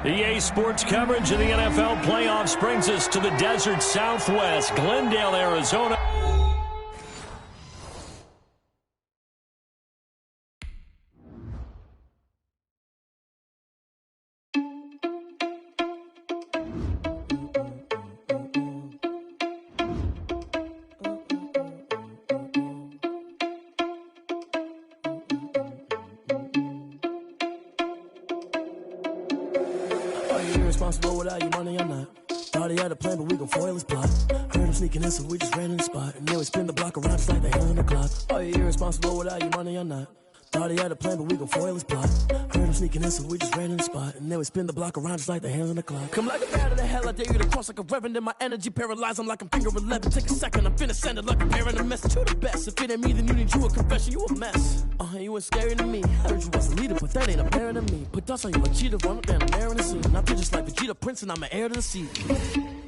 EA Sports coverage of the NFL playoffs brings us to the desert Southwest, Glendale, Arizona. Irresponsible without your money or not. Thought he had a plan, but we gon' foil his plot. Heard him sneaking in, so we just ran in the spot. And then we spin the block around just like the hand on the clock. Are you irresponsible without your money or not? Thought he had a plan, but we gon' foil his plot. Heard him sneaking in, so we just ran in the spot. And then we spin the block around just like the hands on the clock. Come like a bat of the hell, I dare you to cross like a reverend. And my energy paralyzed, I'm like I'm finger 11. Take a second, I'm finna send it like a parent. A message to the best. If it ain't me, then you need you a confession. You a mess. You ain't scary to me. Heard you was a leader, but that ain't apparent to me. Put dust on you like cheetah, run up down the air in the scene. I feel just like Vegeta Prince, and I'm an heir to the seat.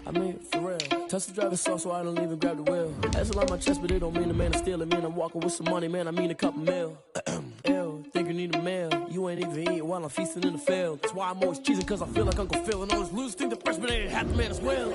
I mean, for real. Touch the driver's sauce so I don't even grab the wheel. That's on my chest, but it don't mean the man is stealing. Man, I'm walking with some money, man, I mean a couple mil. Ew, think you need a meal. You ain't even eating while I'm feasting in the field. That's why I'm always cheesing, cause I feel like Uncle Phil. And all those losers think the freshman ain't half the man as well.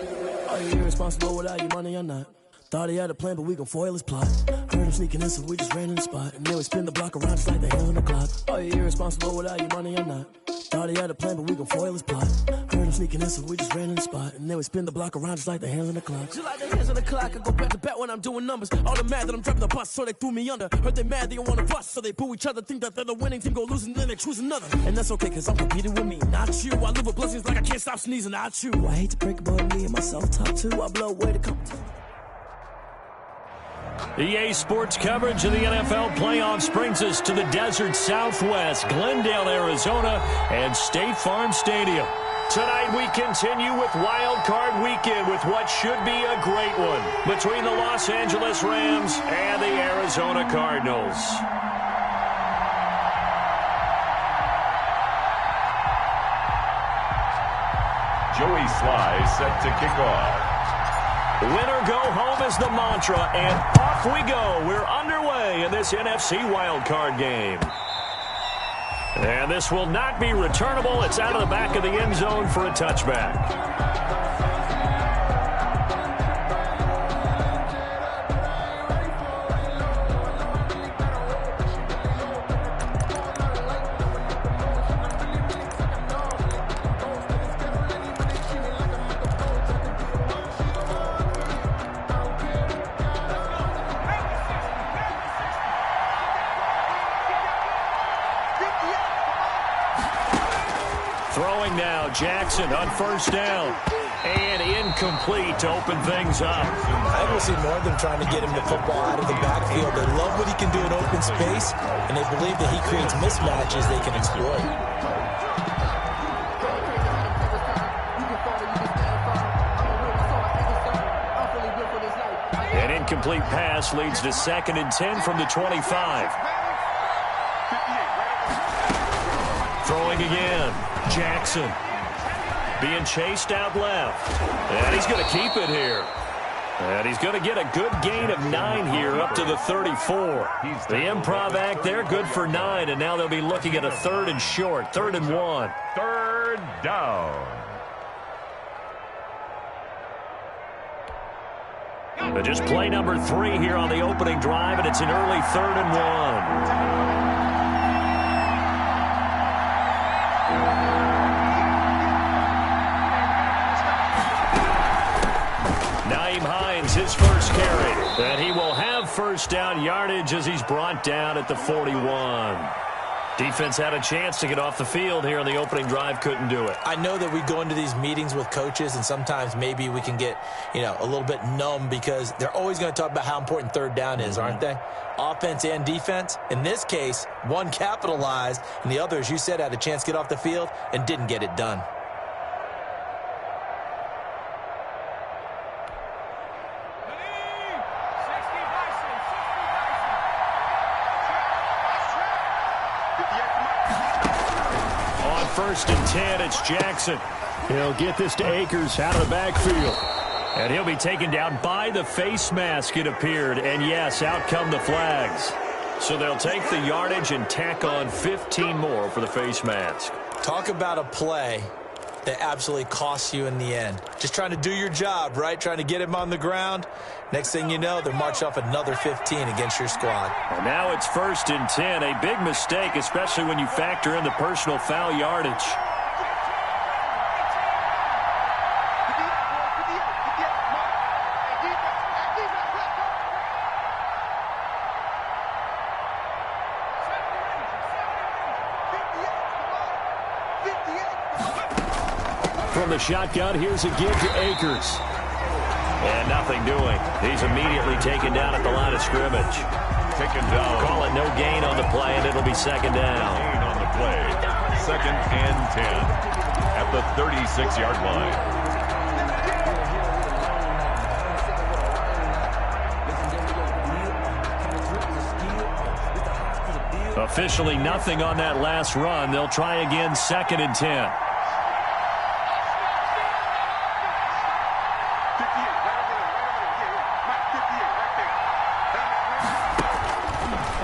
Are you irresponsible without your money or not? Thought he had a plan, but we gon' foil his plot. Heard him sneaking in, so we just ran in the spot. And then we spin the block around just like the hands on the clock. Are you irresponsible without your money or not? Thought he had a plan, but we gon' foil his plot. Heard him sneaking in, so we just ran in the spot. And then we spin the block around just like the hands on the clock. Just like the hands on the clock, I go back to back when I'm doing numbers. All the mad that I'm driving the bus, so they threw me under. Heard they mad, they don't wanna bust, so they boo each other. Think that they're the winning team, go losing, then they choose another. And that's okay, cause I'm competing with me, not you. I live with blessings like I can't stop sneezing, not you. I hate to break it, but me and myself top two. I blow away the competition. EA Sports coverage of the NFL playoffs brings us to the desert Southwest, Glendale, Arizona, and State Farm Stadium. Tonight we continue with Wild Card Weekend with what should be a great one between the Los Angeles Rams and the Arizona Cardinals. Joey Sly set to kick off. Winner go home is the mantra, and off we go. We're underway in this NFC wildcard game. And this will not be returnable. It's out of the back of the end zone for a touchback. Throwing now, Jackson on first down. And incomplete to open things up. I will see more of them trying to get him the football out of the backfield. They love what he can do in open space, and they believe that he creates mismatches they can exploit. An incomplete pass leads to 2nd and 10 from the 25. Throwing again. Jackson being chased out left. And he's going to keep it here. And he's going to get a good gain of 9 here up to the 34. The improv act there, good for 9. And now they'll be looking at a 3rd and short, 3rd and 1. 3rd down. But just play number 3 here on the opening drive, and it's an early 3rd and 1. His first carry, and he will have first down yardage as he's brought down at the 41. Defense had a chance to get off the field here on the opening drive, couldn't do it. I know that we go into these meetings with coaches, and sometimes maybe we can get, a little bit numb because they're always going to talk about how important 3rd down is, aren't they? Offense and defense. In this case, one capitalized, and the other, as you said, had a chance to get off the field and didn't get it done. First and 10, it's Jackson. He'll get this to Akers out of the backfield. And he'll be taken down by the face mask, it appeared. And yes, out come the flags. So they'll take the yardage and tack on 15 more for the face mask. Talk about a play that absolutely costs you in the end. Just trying to do your job, right? Trying to get him on the ground. Next thing you know, they're marching off another 15 against your squad. And now it's 1st and 10. A big mistake, especially when you factor in the personal foul yardage. From the shotgun, here's a give to Akers. And nothing doing. He's immediately taken down at the line of scrimmage. Taken down. Call it no gain on the play, and it'll be 2nd down. Gain on the play. 2nd and 10 at the 36-yard line. Officially nothing on that last run. They'll try again, 2nd and 10.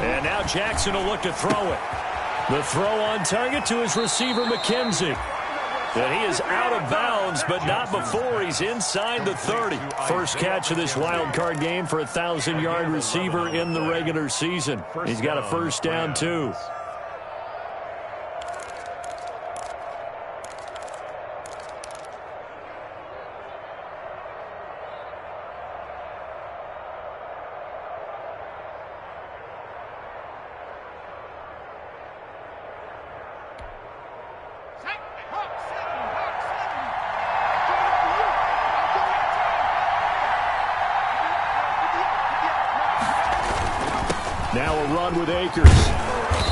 And now Jackson will look to throw it. The throw on target to his receiver, McKenzie. And he is out of bounds, but not before he's inside the 30. First catch of this wild card game for a 1,000-yard receiver in the regular season. He's got a first down, too. Now a run with Akers.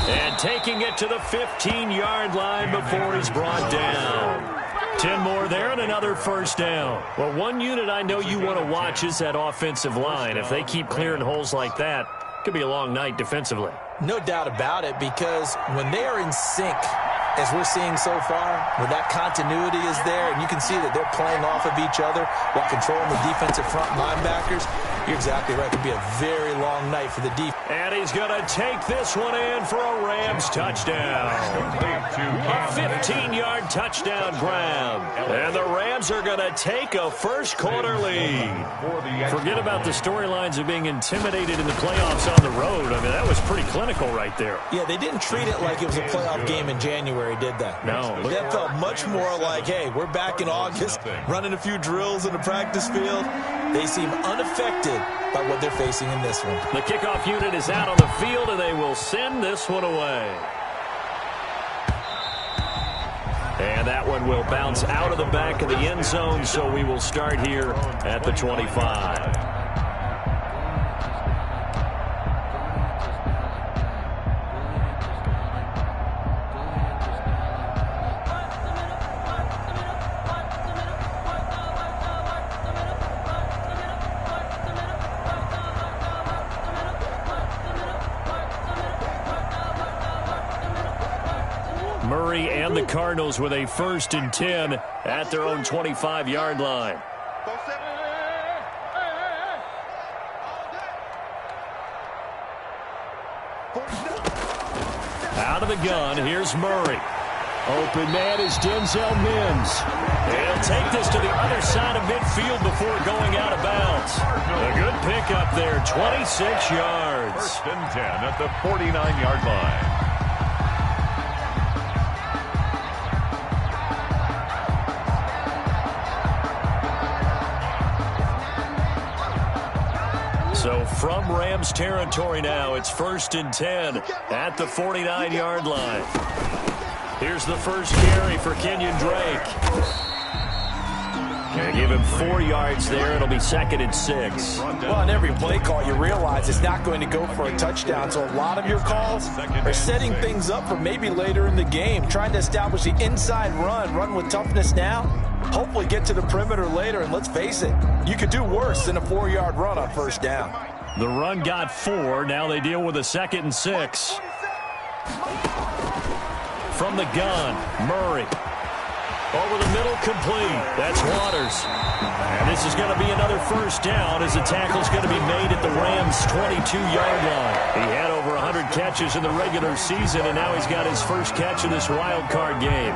And taking it to the 15-yard line before he's brought down. 10 more there and another first down. Well, one unit I know you want to watch is that offensive line. If they keep clearing holes like that, it could be a long night defensively. No doubt about it, because when they are in sync, as we're seeing so far, where that continuity is there, and you can see that they're playing off of each other while controlling the defensive front linebackers, you're exactly right. It could be a very long night for the defense. And he's going to take this one in for a Rams touchdown. A 15-yard touchdown grab. And the Rams are going to take a first-quarter lead. Forget about the storylines of being intimidated in the playoffs on the road. I mean, that was pretty clinical right there. Yeah, they didn't treat it like it was a playoff game in January, did they? No. That felt much more like, hey, we're back in August, running a few drills in the practice field. They seem unaffected by what they're facing in this one. The kickoff unit is out on the field, and they will send this one away. And that one will bounce out of the back of the end zone, so we will start here at the 25. Murray and the Cardinals with a 1st and 10 at their own 25-yard line. Out of the gun, here's Murray. Open man is Denzel Mims. He'll take this to the other side of midfield before going out of bounds. A good pickup there, 26 yards. 1st and 10 at the 49-yard line. So from Rams territory now, it's 1st and 10 at the 49-yard line. Here's the first carry for Kenyon Drake. Gonna give him 4 yards there. It'll be 2nd and 6. Well, on every play call, you realize it's not going to go for a touchdown. So a lot of your calls are setting things up for maybe later in the game, trying to establish the inside run with toughness now. Hopefully get to the perimeter later, and let's face it, you could do worse than a 4-yard run on first down. The run got 4. Now they deal with a 2nd and 6. From the gun, Murray. Over the middle, complete. That's Waters. And this is going to be another first down as the tackle's going to be made at the Rams' 22-yard line. He had over 100 catches in the regular season, and now he's got his first catch in this wild card game.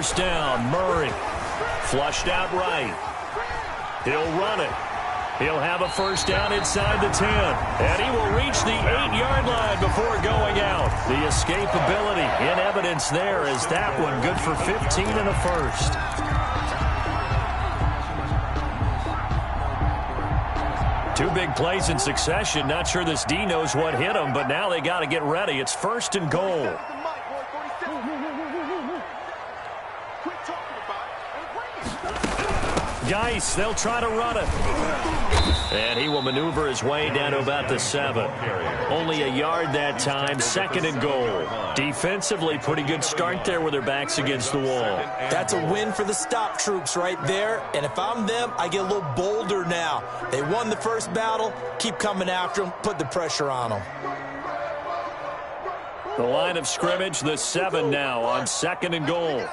first down. Murray flushed out right. He'll run it. He'll have a first down inside the 10. And he will reach the 8-yard line before going out. The escapability in evidence there is that one good for 15 and a first. Two big plays in succession. Not sure this D knows what hit him, but now they got to get ready. It's first and goal. Geis, they'll try to run it. And he will maneuver his way down to about the 7. Only a yard that time, second and goal. Defensively, pretty good start there with their backs against the wall. That's a win for the stop troops right there. And if I'm them, I get a little bolder now. They won the first battle. Keep coming after them. Put the pressure on them. The line of scrimmage, the 7 now on second and goal.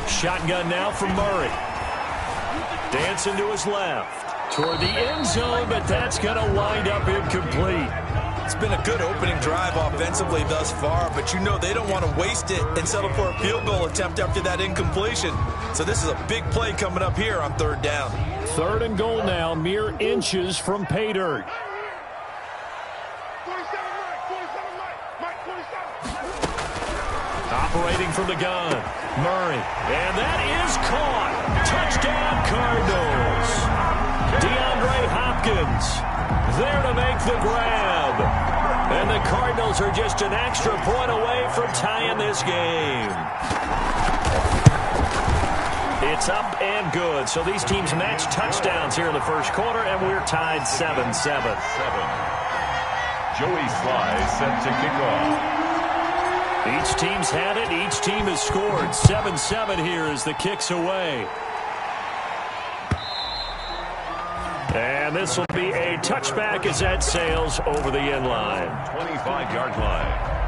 Shotgun now from Murray. Dancing to his left. Toward the end zone, but that's going to wind up incomplete. It's been a good opening drive offensively thus far, but you know they don't want to waste it and settle for a field goal attempt after that incompletion. So this is a big play coming up here on third down. Third and goal now, mere inches from pay dirt. Operating from the gun, Murray. And that is caught. Touchdown, Cardinals. DeAndre Hopkins there to make the grab. And the Cardinals are just an extra point away from tying this game. It's up and good. So these teams match touchdowns here in the first quarter, and we're tied 7-7. Joey Sly set to kick off. Each team's had it. Each team has scored. 7-7 here as the kick's away. And this will be a touchback as that sails over the end line. 25-yard line.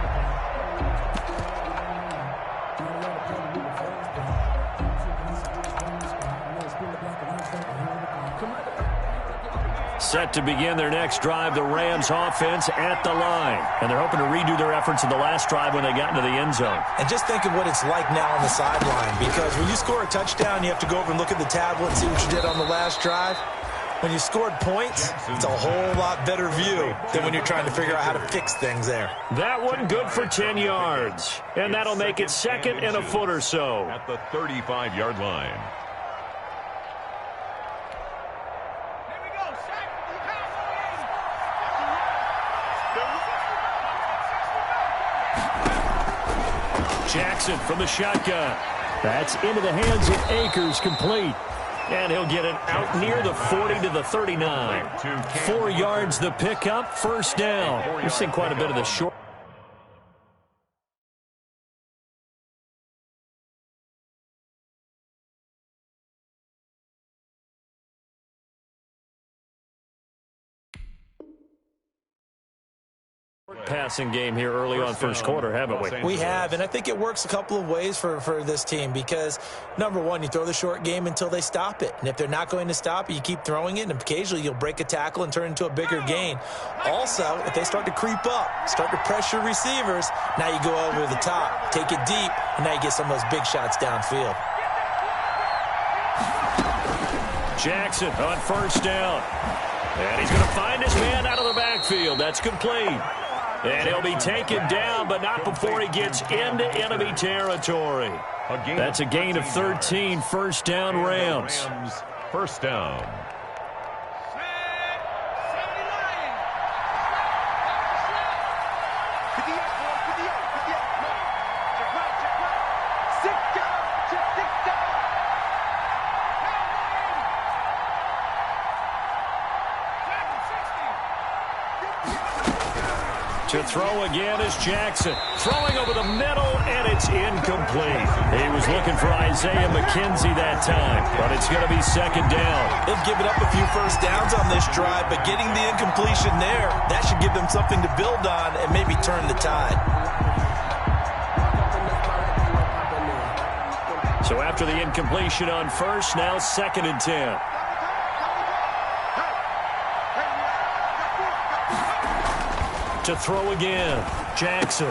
Set to begin their next drive, the Rams offense at the line. And they're hoping to redo their efforts in the last drive when they got into the end zone. And just think of what it's like now on the sideline, because when you score a touchdown, you have to go over and look at the tablet and see what you did on the last drive. When you scored points, it's a whole lot better view than when you're trying to figure out how to fix things there. That one good for 10 yards. And that'll make it second and a foot or so. At the 35-yard line. Jackson from the shotgun. That's into the hands of Akers, complete. And he'll get it out near the 40 to the 39. 4 yards the pickup, first down. We've seen quite a bit of the short. Passing game here early on first quarter, haven't we? We have, and I think it works a couple of ways for this team because, number one, you throw the short game until they stop it. And if they're not going to stop it, you keep throwing it, and occasionally you'll break a tackle and turn it into a bigger gain. Also, if they start to creep up, start to pressure receivers, now you go over the top, take it deep, and now you get some of those big shots downfield. Jackson on first down. And he's going to find his man out of the backfield. That's complete. And he'll be taken down, but not before he gets into enemy territory. That's a gain of 13, first down Rams. First down. To throw again is Jackson. Throwing over the middle, and it's incomplete. He was looking for Isaiah McKenzie that time, but it's going to be second down. They've given up a few first downs on this drive, but getting the incompletion there, that should give them something to build on and maybe turn the tide. So after the incompletion on first, now second and 10. To throw again. Jackson.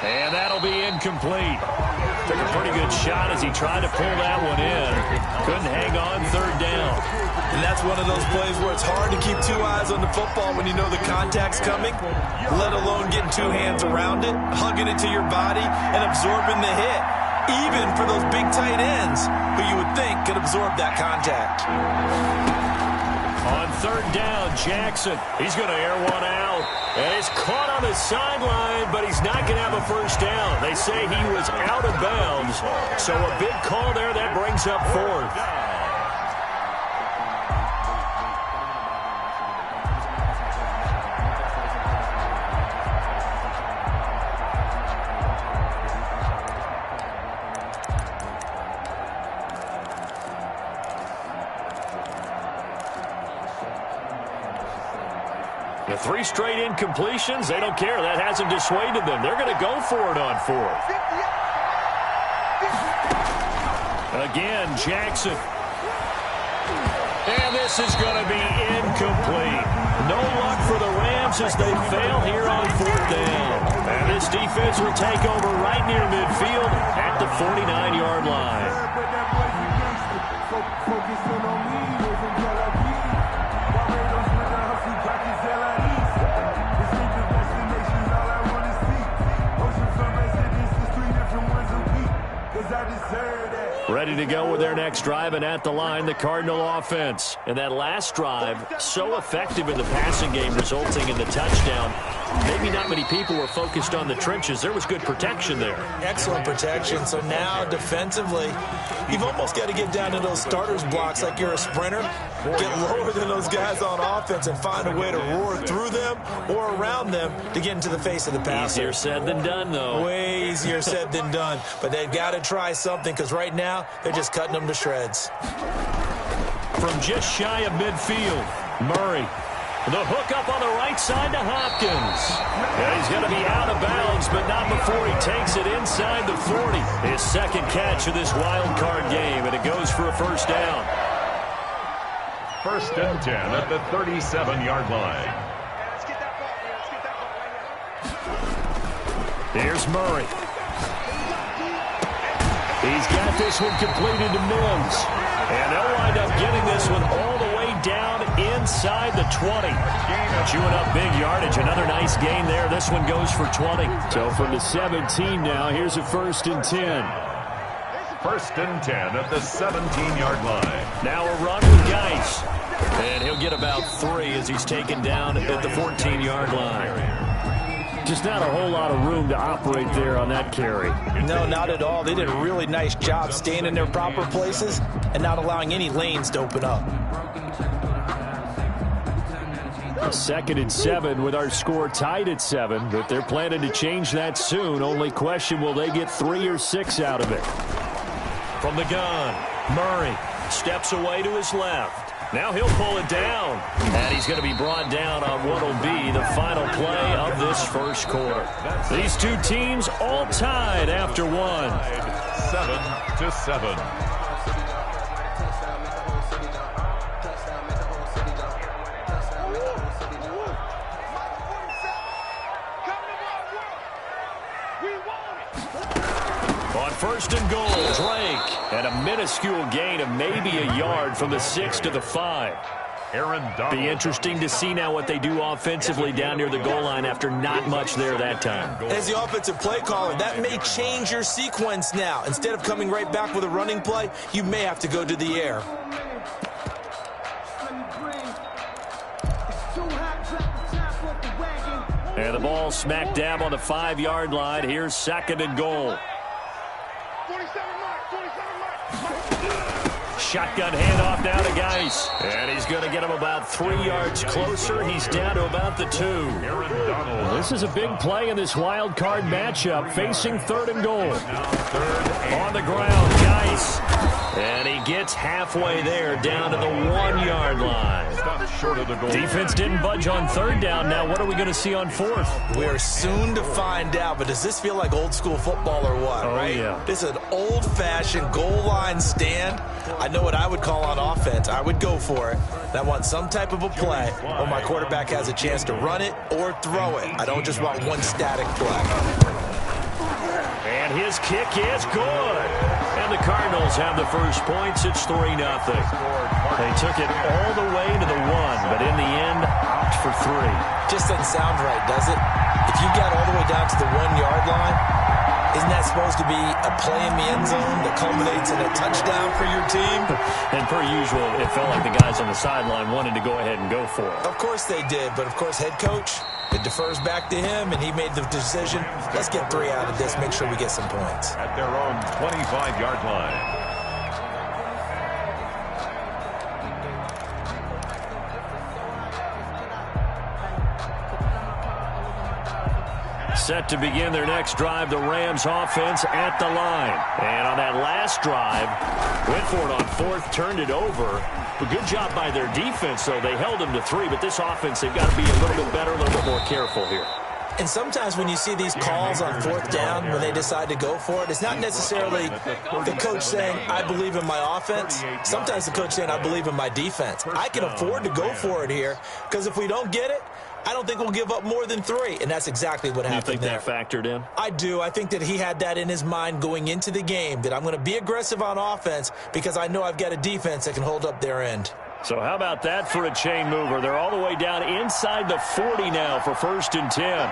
And that'll be incomplete. Took a pretty good shot as he tried to pull that one in. Couldn't hang on third down. And that's one of those plays where it's hard to keep two eyes on the football when you know the contact's coming, let alone getting two hands around it, hugging it to your body, and absorbing the hit. Even for those big tight ends who you would think could absorb that contact. On third down, Jackson. He's going to air one out. And it's caught on the sideline, but he's not going to have a first down. They say he was out of bounds. So a big call there that brings up fourth. The 3 straight incompletions, they don't care. That hasn't dissuaded them. They're going to go for it on fourth. Again, Jackson. And this is going to be incomplete. No luck for the Rams as they fail here on fourth down. And this defense will take over right near midfield at the 49-yard line. Ready to go with their next drive, and at the line, the Cardinal offense. And that last drive, so effective in the passing game, resulting in the touchdown. Maybe not many people were focused on the trenches. There was good protection there. Excellent protection. So now, defensively, you've almost got to get down to those starters blocks like you're a sprinter. Get lower than those guys on offense and find a way to roar through them or around them to get into the face of the passer. Easier said than done, though. Way easier said than done. But they've got to try something because right now they're just cutting them to shreds. From just shy of midfield, Murray. The hook up on the right side to Hopkins. And he's going to be out of bounds, but not before he takes it inside the 40. His second catch of this wild card game, and it goes for a first down. First and 10 at the 37-yard line. Here's Murray. He's got this one completed to Mims. And they'll wind up getting this one all the way down inside the 20. Chewing up big yardage. Another nice gain there. This one goes for 20. So from the 17 now, here's a first and 10. First and 10 at the 17-yard line. Now a run with Geis. And he'll get about 3 as he's taken down at the 14-yard line. Just not a whole lot of room to operate there on that carry. No, not at all. They did a really nice job staying in their proper places and not allowing any lanes to open up. A 2nd and 7 with our score tied at 7, but they're planning to change that soon. Only question, will they get 3 or 6 out of it? From the gun, Murray steps away to his left. Now he'll pull it down, and he's going to be brought down on what will be the final play of this first quarter. These two teams all tied after one. 7-7. On first and goal, Drake, and a minuscule gain of maybe a yard from the 6 to the 5. Be interesting to see now what they do offensively down near the goal line after not much there that time. As the offensive play caller, that may change your sequence now. Instead of coming right back with a running play, you may have to go to the air. And the ball smack dab on the 5-yard line. Here's 2nd and goal. Shotgun handoff now to Geis. And he's going to get him about 3 yards closer. He's down to about the 2. This is a big play in this wild card matchup, facing 3rd and goal. On the ground, Geis. And he gets halfway there, down to the 1-yard line. Short of the goal. Defense didn't budge on 3rd down. Now what are we going to see on 4th? We're soon to find out, but does this feel like old school football or what, right? Yeah. This is an old-fashioned goal line stand I know what I would call on offense. I would go for it. And I want some type of a play where my quarterback has a chance to run it or throw it. I don't just want one static play. And his kick is good. And the Cardinals have the first points. It's 3-0. They took it all the way to the 1, but in the end, opted for 3. Just doesn't sound right, does it? If you got all the way down to the 1-yard line, isn't that supposed to be a play in the end zone that culminates in a touchdown for your team? And per usual, it felt like the guys on the sideline wanted to go ahead and go for it. Of course they did, but of course head coach, it defers back to him, and he made the decision. Let's get 3 out of this, make sure we get some points. At their own 25-yard line. Set to begin their next drive, the Rams offense at the line. And on that last drive, went for it on 4th, turned it over. But good job by their defense, though. They held them to 3, but this offense, they've got to be a little bit better, a little bit more careful here. And sometimes when you see these calls on 4th down, when they decide to go for it, it's not necessarily the coach saying, I believe in my offense. Sometimes the coach saying, I believe in my defense. I can afford to go for it here, because if we don't get it, I don't think we'll give up more than 3, and that's exactly what happened there. You think that factored in? I do. I think that he had that in his mind going into the game, that I'm going to be aggressive on offense because I know I've got a defense that can hold up their end. So how about that for a chain mover? They're all the way down inside the 40 now for 1st and 10.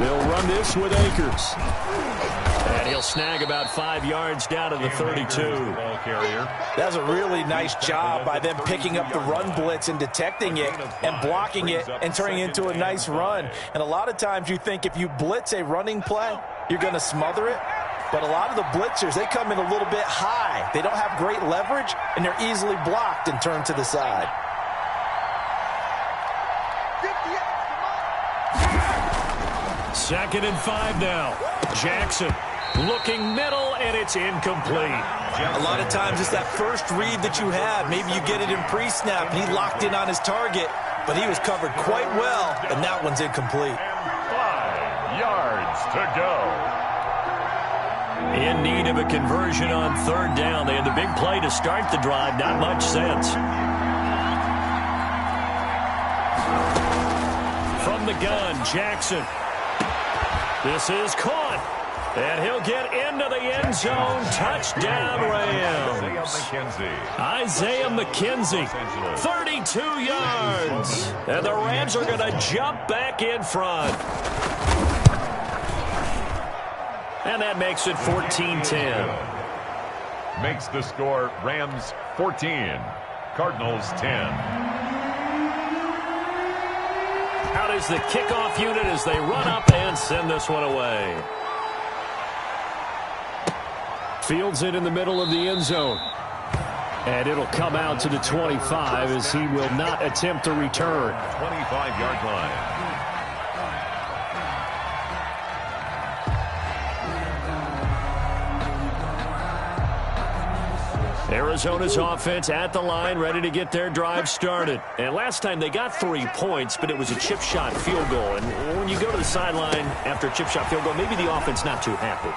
They'll run this with Akers. And he'll snag about 5 yards down to the 32. That was a really nice job by them picking up the run blitz and detecting it and blocking it and turning it into a nice run. And a lot of times you think if you blitz a running play, you're going to smother it. But a lot of the blitzers, they come in a little bit high. They don't have great leverage, and they're easily blocked and turned to the side. Second and 5 now. Jackson looking middle, and it's incomplete. A lot of times it's that first read that you have. Maybe you get it in pre-snap, and he locked in on his target, but he was covered quite well, and that one's incomplete. 5 yards to go. In need of a conversion on 3rd down. They had the big play to start the drive. Not much sense. From the gun, Jackson. This is caught. And he'll get into the end zone. Touchdown, Rams. Isaiah McKenzie, 32 yards. And the Rams are going to jump back in front. And that makes it 14-10. Makes the score Rams 14, Cardinals 10. Out is the kickoff unit as they run up and send this one away. Fields it in the middle of the end zone. And it'll come out to the 25 as he will not attempt to return. 25-yard line. Arizona's offense at the line, ready to get their drive started. And last time they got 3 points, but it was a chip shot field goal. And when you go to the sideline after a chip shot field goal, maybe the offense not too happy.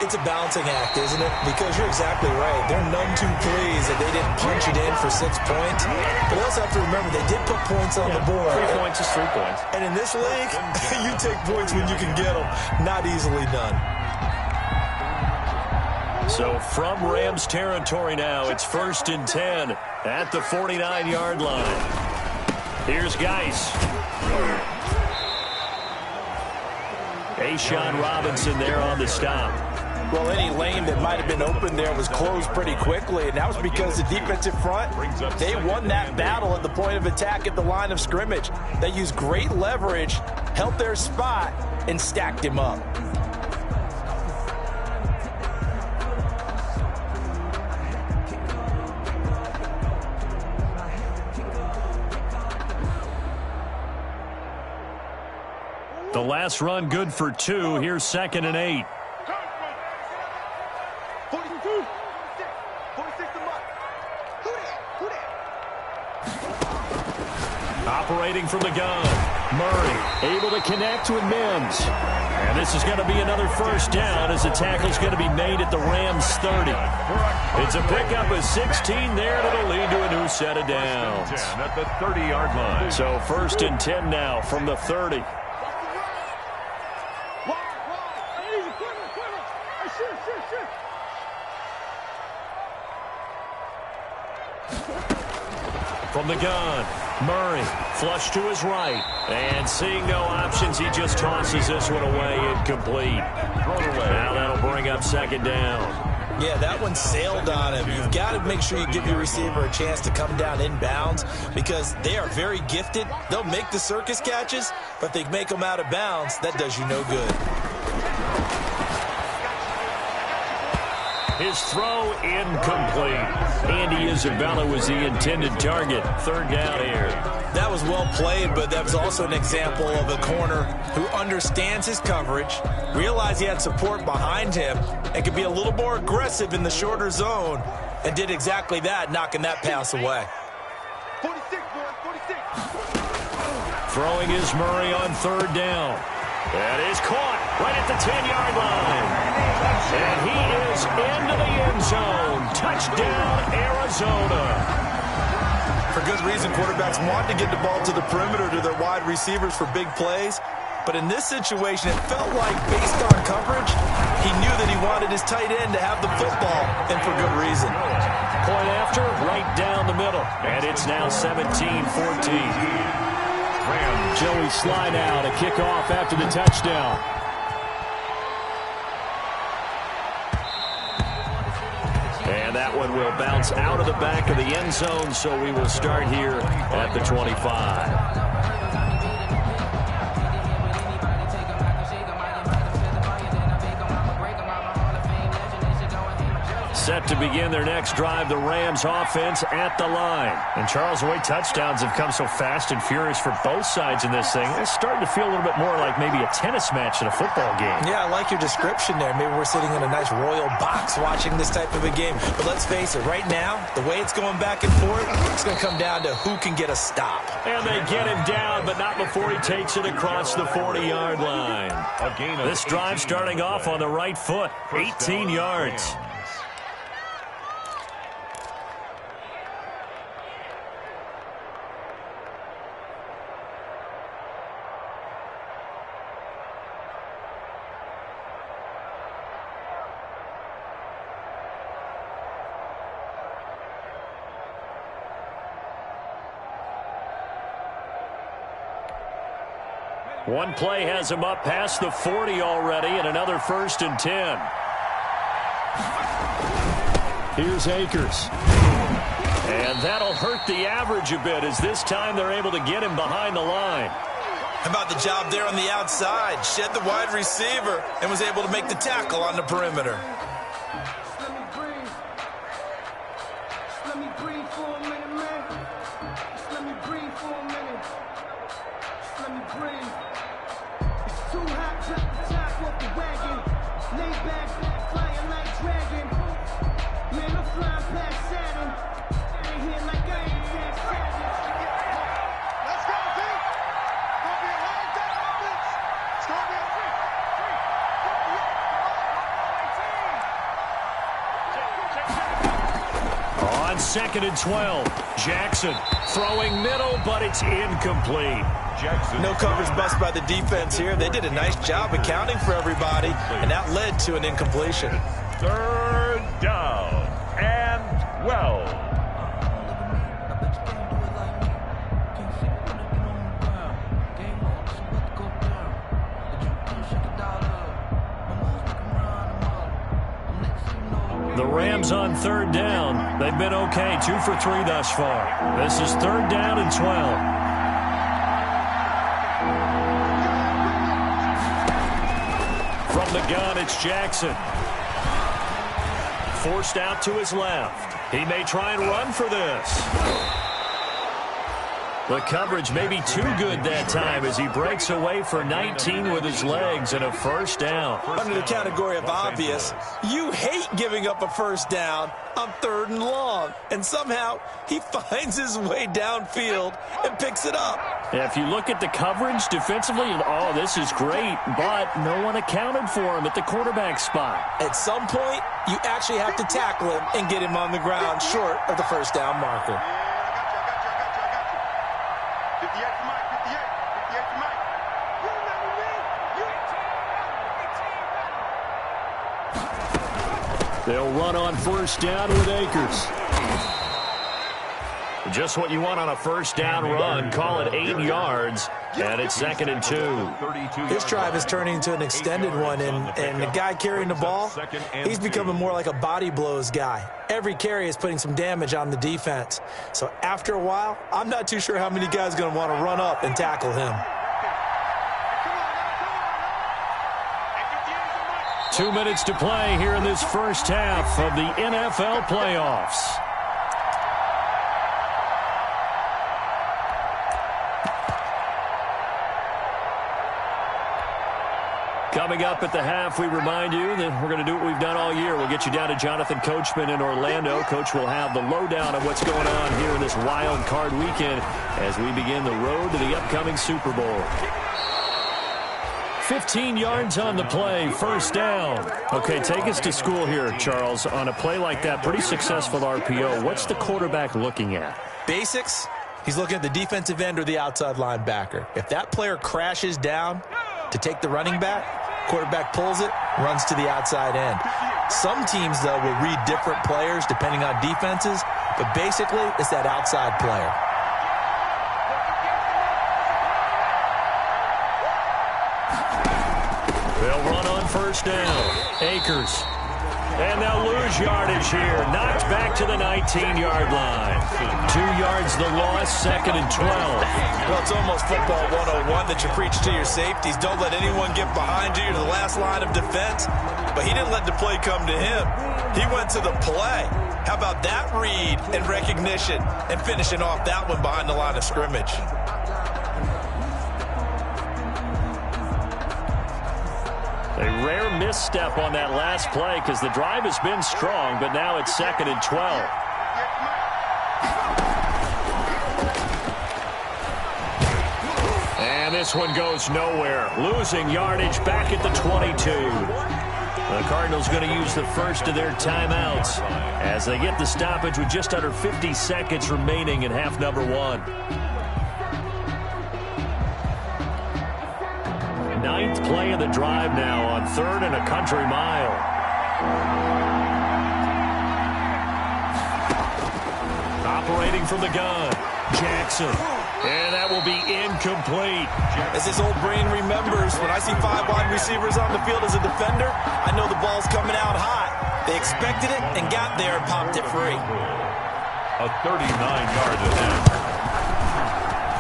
It's a balancing act, isn't it? Because you're exactly right. They're none too pleased that they didn't punch it in for 6 points. But they also have to remember they did put points on the board. 3 points is 3 points. And in this league, you take points when you can get them. Not easily done. So from Rams territory now, it's 1st and 10 at the 49-yard line. Here's Geis. A'Shawn Robinson there on the stop. Well, any lane that might have been open there was closed pretty quickly, and that was because the defensive front, they won that battle at the point of attack at the line of scrimmage. They used great leverage, held their spot, and stacked him up. The last run good for 2. Here's 2nd and 8. Operating from the gun. Murray able to connect with Mims. And this is going to be another 1st down as the tackle's going to be made at the Rams 30. It's a pickup of 16 there, and it'll lead to a new set of downs. 10 at the 30-yard line. So 1st and 10 now from the 30. From the gun, Murray, flush to his right. And seeing no options, he just tosses this one away, incomplete. Now that'll bring up 2nd down. Yeah, that one sailed on him. You've got to make sure you give your receiver a chance to come down inbounds because they are very gifted. They'll make the circus catches, but if they make them out of bounds, that does you no good. His throw incomplete. Andy Isabella was the intended target. 3rd down here. That was well played, but that was also an example of a corner who understands his coverage, realized he had support behind him, and could be a little more aggressive in the shorter zone, and did exactly that, knocking that pass away. 46, boys, 46. Throwing is Murray on 3rd down. That is caught right at the 10-yard line. And he is into the end zone. Touchdown, Arizona. For good reason, quarterbacks want to get the ball to the perimeter to their wide receivers for big plays. But in this situation, it felt like, based on coverage, he knew that he wanted his tight end to have the football, and for good reason. Point after, right down the middle. And it's now 17-14. Joey Slye now to kick off after the touchdown. And that one will bounce out of the back of the end zone, so we will start here at the 25. Set to begin their next drive, the Rams offense at the line. And Charles, the way touchdowns have come so fast and furious for both sides in this thing, it's starting to feel a little bit more like maybe a tennis match in a football game. Yeah, I like your description there. Maybe we're sitting in a nice royal box watching this type of a game. But let's face it, right now, the way it's going back and forth, it's going to come down to who can get a stop. And they get him down, but not before he takes it across the 40-yard line. This drive starting off on the right foot, 18 yards. One play has him up past the 40 already, and another 1st and 10. Here's Akers. And that'll hurt the average a bit, as this time they're able to get him behind the line. How about the job there on the outside? Shed the wide receiver and was able to make the tackle on the perimeter. On 2nd and 12, Jackson throwing middle, but it's incomplete. No coverage bust by the defense here. They did a nice job accounting for everybody, and that led to an incompletion. 3rd down and 12. The Rams on 3rd down. They've been okay, 2 for 3 thus far. This is 3rd down and 12. From the gun, it's Jackson. Forced out to his left. He may try and run for this. The coverage may be too good that time as he breaks away for 19 with his legs and a 1st down. Under the category of obvious, you hate giving up a 1st down on 3rd and long. And somehow he finds his way downfield and picks it up. If you look at the coverage defensively, oh, this is great, but no one accounted for him at the quarterback spot. At some point, you actually have to tackle him and get him on the ground short of the first down marker. I got you. 58 to Mike. 58 to Mike. They'll run on first down with Akers. Just what you want on a first down run. Call it 8 yards, and it's 2nd and 2. This drive is turning into an extended one, and the guy carrying the ball, he's becoming more like a body blows guy. Every carry is putting some damage on the defense. So after a while, I'm not too sure how many guys are going to want to run up and tackle him. 2 minutes to play here in this first half of the NFL playoffs. Coming up at the half, we remind you that we're going to do what we've done all year. We'll get you down to Jonathan Coachman in Orlando. Coach will have the lowdown of what's going on here in this wild card weekend as we begin the road to the upcoming Super Bowl. 15 yards on the play, first down. Okay, take us to school here, Charles. On a play like that, pretty successful RPO. What's the quarterback looking at? Basics, he's looking at the defensive end or the outside linebacker. If that player crashes down to take the running back, quarterback pulls it, runs to the outside end. Some teams, though, will read different players depending on defenses, but basically it's that outside player. They'll run on first down. Akers. And they'll lose yardage here. Knocked back to the 19-yard line. 2 yards the loss, 2nd and 12. Well, it's almost football 101 that you preach to your safeties. Don't let anyone get behind you to the last line of defense. But he didn't let the play come to him. He went to the play. How about that read and recognition and finishing off that one behind the line of scrimmage? A rare misstep on that last play because the drive has been strong, but now it's 2nd and 12. And this one goes nowhere. Losing yardage back at the 22. The Cardinals going to use the first of their timeouts as they get the stoppage with just under 50 seconds remaining in half number 1. 9th play of the drive now on 3rd and a country mile. Operating from the gun, Jackson. And that will be incomplete. As his old brain remembers, when I see 5 wide receivers on the field as a defender, I know the ball's coming out hot. They expected it and got there and popped it free. A 39-yard attempt.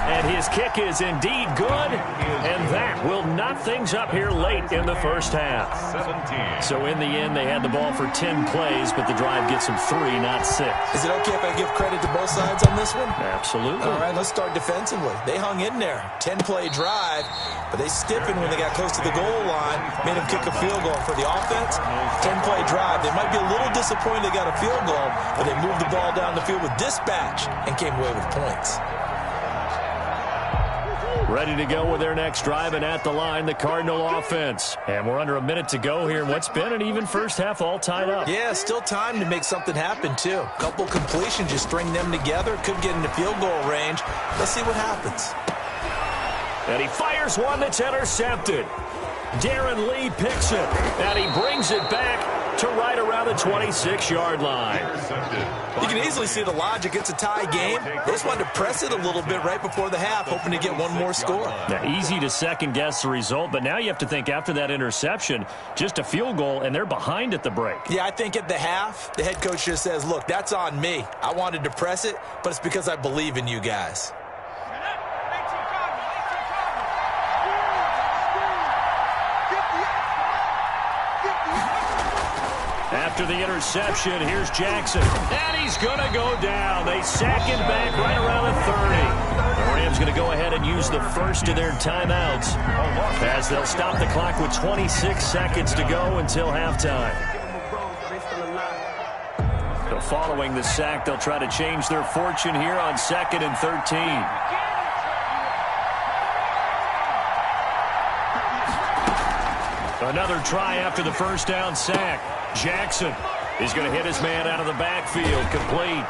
And his kick is indeed good, and that will knock things up here late in the first half. 17. So in the end, they had the ball for 10 plays, but the drive gets them 3, not 6. Is it okay if I give credit to both sides on this one? Absolutely. All right, let's start defensively. They hung in there. 10-play drive, but they stiffened when they got close to the goal line, made them kick a field goal. For the offense, 10-play drive. They might be a little disappointed they got a field goal, but they moved the ball down the field with dispatch and came away with points. Ready to go with their next drive, and at the line, the Cardinal offense. And we're under a minute to go here in what's been an even first half, all tied up. Yeah, still time to make something happen, too. A couple completions, just string them together. Could get into field goal range. Let's see what happens. And he fires one that's intercepted. Darren Lee picks it, and he brings it back to right around the 26-yard line. You can easily see the logic. It's a tie game. They just wanted to press it a little bit right before the half, hoping to get one more score. Now, easy to second-guess the result, but now you have to think after that interception, just a field goal, and they're behind at the break. Yeah, I think at the half, the head coach just says, look, that's on me. I wanted to press it, but it's because I believe in you guys. After the interception, here's Jackson. And he's going to go down. They sack him back right around the 30. The Rams going to go ahead and use the first of their timeouts as they'll stop the clock with 26 seconds to go until halftime. So following the sack, they'll try to change their fortune here on 2nd and 13. Another try after the first down sack. Jackson He's going to hit his man out of the backfield, complete.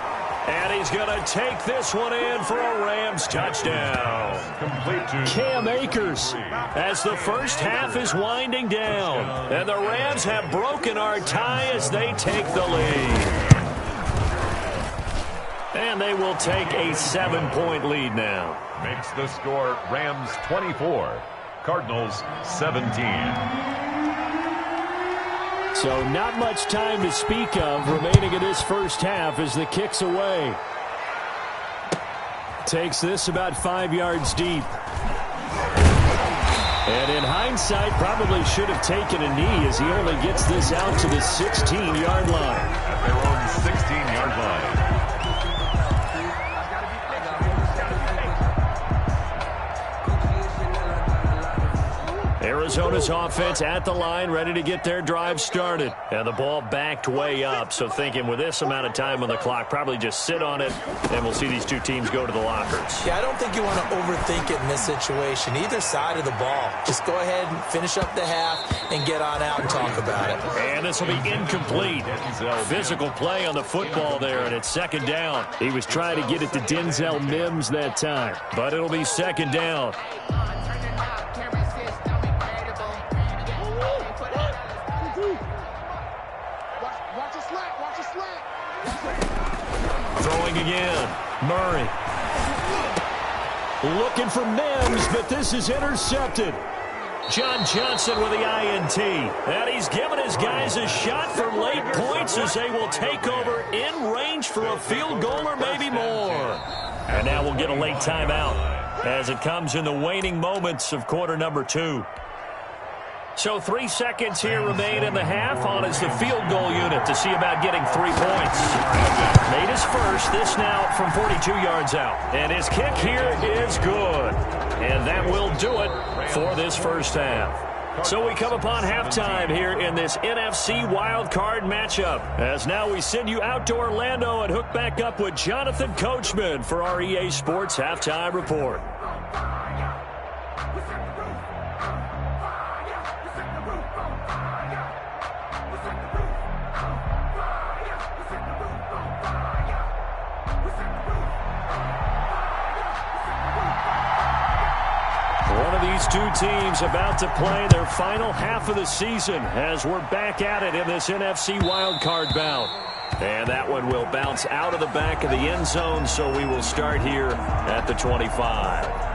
And he's going to take this one in for a Rams touchdown. Complete to Cam Akers as the first half is winding down. And the Rams have broken our tie as they take the lead. And they will take a 7-point lead now. makes the score Rams 24, Cardinals 17. So not much time to speak of remaining in this first half as the kick's away. Takes this about 5 yards deep. And in hindsight, probably should have taken a knee as he only gets this out to the 16-yard line. At their own 16-yard line. Arizona's offense at the line, ready to get their drive started. And the ball backed way up, so thinking with this amount of time on the clock, probably just sit on it, and we'll see these two teams go to the lockers. Yeah, I don't think you want to overthink it in this situation. Either side of the ball. Just go ahead and finish up the half and get on out and talk about it. And this will be incomplete. Physical play on the football there, and it's second down. He was trying to get it to Denzel Mims that time, but it'll be second down. Throwing again. Murray. Looking for Mims, but this is intercepted. John Johnson with the INT. And he's given his guys a shot for late points as they will take over in range for a field goal or maybe more. And now we'll get a late timeout as it comes in the waning moments of quarter number 2. So 3 seconds here remain in the half. On is the field goal unit to see about getting 3 points. Made his first. This now from 42 yards out. And his kick here is good. And that will do it for this first half. So we come upon halftime here in this NFC wildcard matchup. As now we send you out to Orlando and hook back up with Jonathan Coachman for our EA Sports Halftime Report. These two teams about to play their final half of the season as we're back at it in this NFC wildcard bout. And that one will bounce out of the back of the end zone, so we will start here at the 25.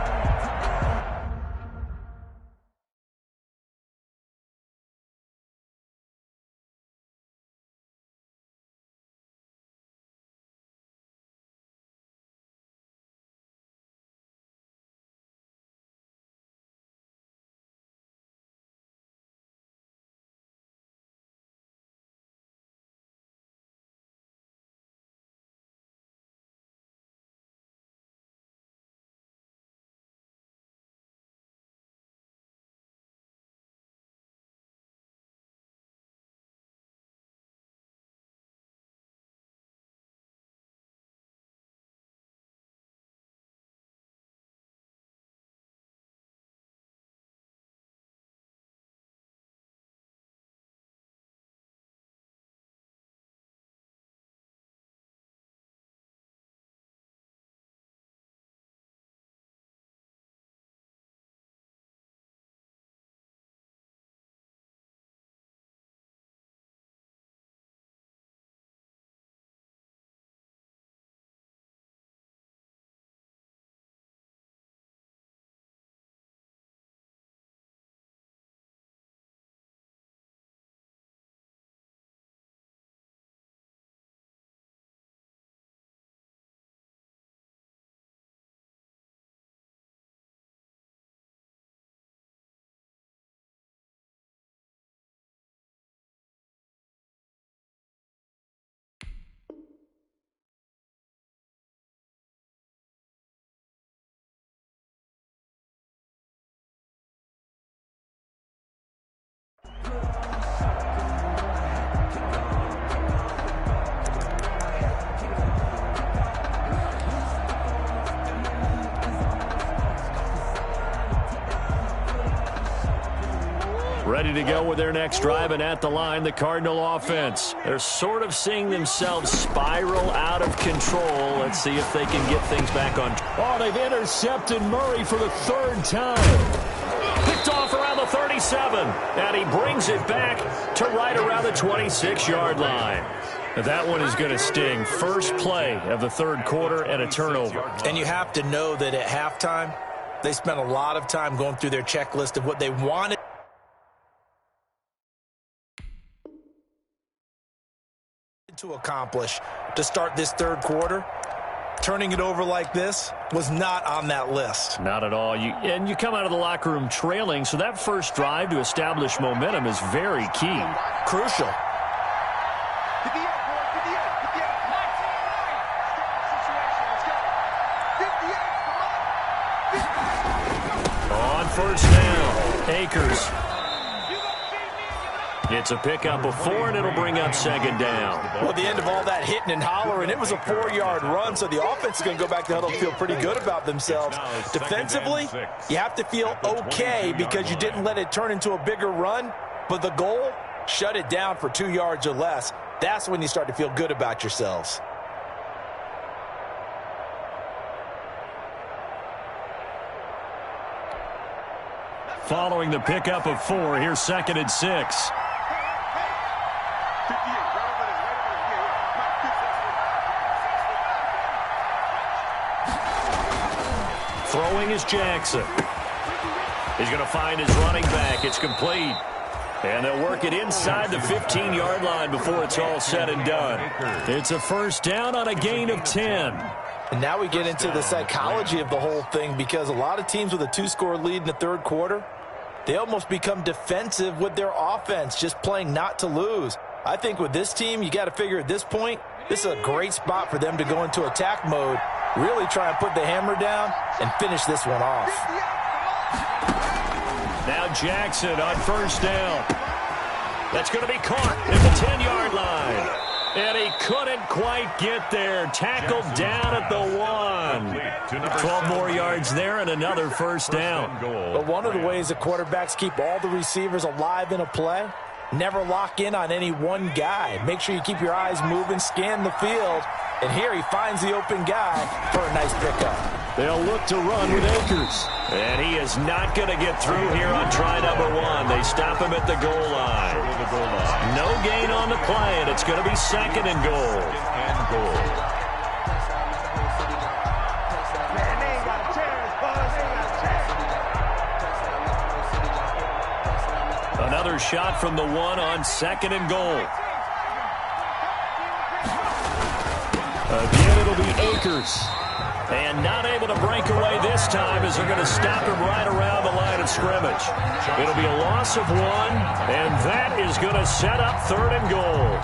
ready to go with their next drive, and at the line, the Cardinal offense. They're sort of seeing themselves spiral out of control. Let's see if they can get things back on. Oh, they've intercepted Murray for the third time. Picked off around the 37, and he brings it back to right around the 26-yard line. That one is going to sting. First play of the third quarter and a turnover. And you have to know that at halftime, they spent a lot of time going through their checklist of what they wanted to accomplish to start this third quarter. Turning it over like this was not on that list. Not at all. And you come out of the locker room trailing, so that first drive to establish momentum is very key. Crucial. On first down, Akers. It's a pickup of 4, and it'll bring up second down. Well, at the end of all that hitting and hollering, it was a 4-yard run, so the offense is going to go back to huddle and feel pretty good about themselves. Defensively, you have to feel okay because you didn't let it turn into a bigger run, but the goal, shut it down for 2 yards or less. That's when you start to feel good about yourselves. Following the pickup of 4, here's 2nd and 6. Throwing is Jackson. He's going to find his running back. It's complete. And they'll work it inside the 15-yard line before it's all said and done. It's a first down on a gain of 10. And now we get into the psychology of the whole thing, because a lot of teams with a 2-score lead in the third quarter, they almost become defensive with their offense, just playing not to lose. I think with this team, you got to figure at this point, this is a great spot for them to go into attack mode, really try and put the hammer down and finish this one off. Now Jackson on first down. That's going to be caught at the 10-yard line. And he couldn't quite get there. Tackled down at the 1. 12 more yards there and another first down. But one of the ways the quarterbacks keep all the receivers alive in a play, never lock in on any one guy. Make sure you keep your eyes moving, scan the field. And here he finds the open guy for a nice pickup. They'll look to run with Akers. And he is not going to get through here on try number 1. They stop him at the goal line. No gain on the play, and it's going to be 2nd and goal. Another shot from the 1 on 2nd and goal. Again, it'll be Akers. And not able to break away this time as they're going to stop him right around the line of scrimmage. It'll be a loss of 1, and that is going to set up 3rd and goal.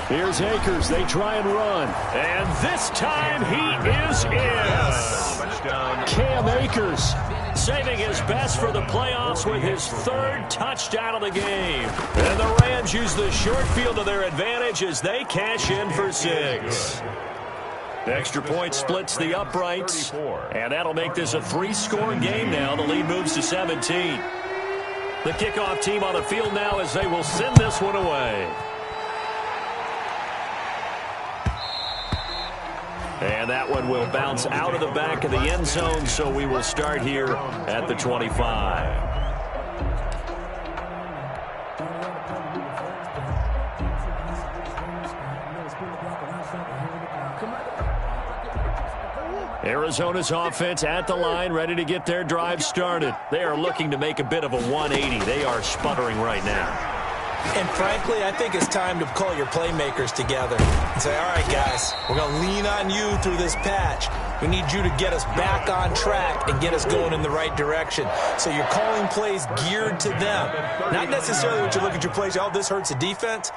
Here's Akers. They try and run. And this time he is in. Cam Akers saving his best for the playoffs with his 3rd touchdown of the game. And the Rams use the short field to their advantage as they cash in for 6. The extra point splits the uprights. And that'll make this a 3-score game now. The lead moves to 17. The kickoff team on the field now as they will send this one away. And that one will bounce out of the back of the end zone, so we will start here at the 25. Arizona's offense at the line, ready to get their drive started. They are looking to make a bit of a 180. They are sputtering right now. And frankly, I think it's time to call your playmakers together and say, all right, guys, we're going to lean on you through this patch. We need you to get us back on track and get us going in the right direction. So you're calling plays geared to them. Not necessarily what you look at your plays, oh, this hurts the defense.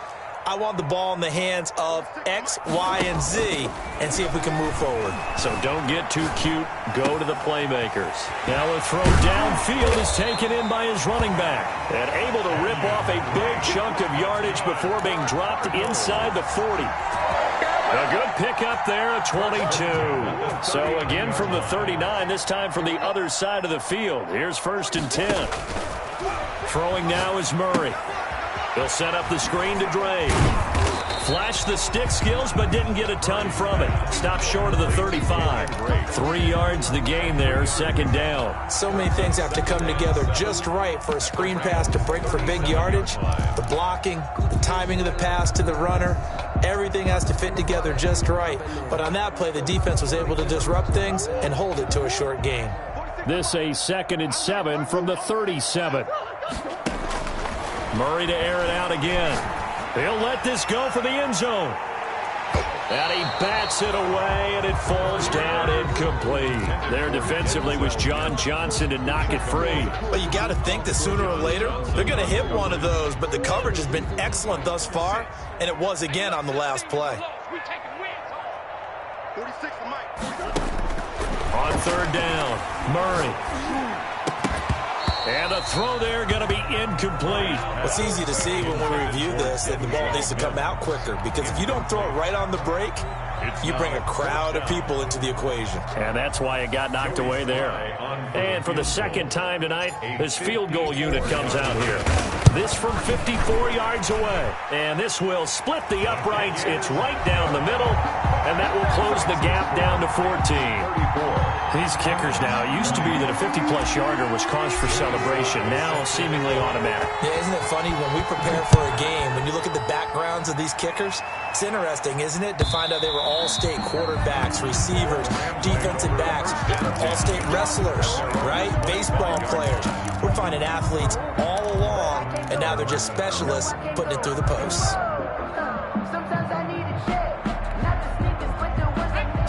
I want the ball in the hands of X, Y, and Z and see if we can move forward. So don't get too cute. Go to the playmakers. Now a throw downfield is taken in by his running back. And able to rip off a big chunk of yardage before being dropped inside the 40. A good pickup there at 22. So again from the 39, this time from the other side of the field. Here's 1st and 10. Throwing now is Murray. He'll set up the screen to Dre. Flashed the stick skills, but didn't get a ton from it. Stopped short of the 35. 3 yards the gain there, 2nd down. So many things have to come together just right for a screen pass to break for big yardage. The blocking, the timing of the pass to the runner, everything has to fit together just right. But on that play, the defense was able to disrupt things and hold it to a short gain. This a 2nd and 7 from the 37. Murray to air it out again. He'll let this go for the end zone. And he bats it away, and it falls down incomplete. There defensively was John Johnson to knock it free. Well, you got to think that sooner or later they're going to hit one of those, but the coverage has been excellent thus far, and it was again on the last play. 46 for Mike. On 3rd down, Murray. And a throw there going to be incomplete. It's easy to see when we review this that the ball needs to come out quicker, because if you don't throw it right on the break, you bring a crowd of people into the equation. And that's why it got knocked away there. And for the 2nd time tonight, this field goal unit comes out here. This from 54 yards away. And this will split the uprights. It's right down the middle. And that will close the gap down to 14. These kickers now, it used to be that a 50-plus yarder was cause for celebration. Now seemingly automatic. Yeah, isn't it funny when we prepare for a game, when you look at the backgrounds of these kickers, it's interesting, isn't it, to find out they were all-state quarterbacks, receivers, defensive backs, all-state wrestlers, right? Baseball players. We're finding athletes all along, and now they're just specialists putting it through the posts.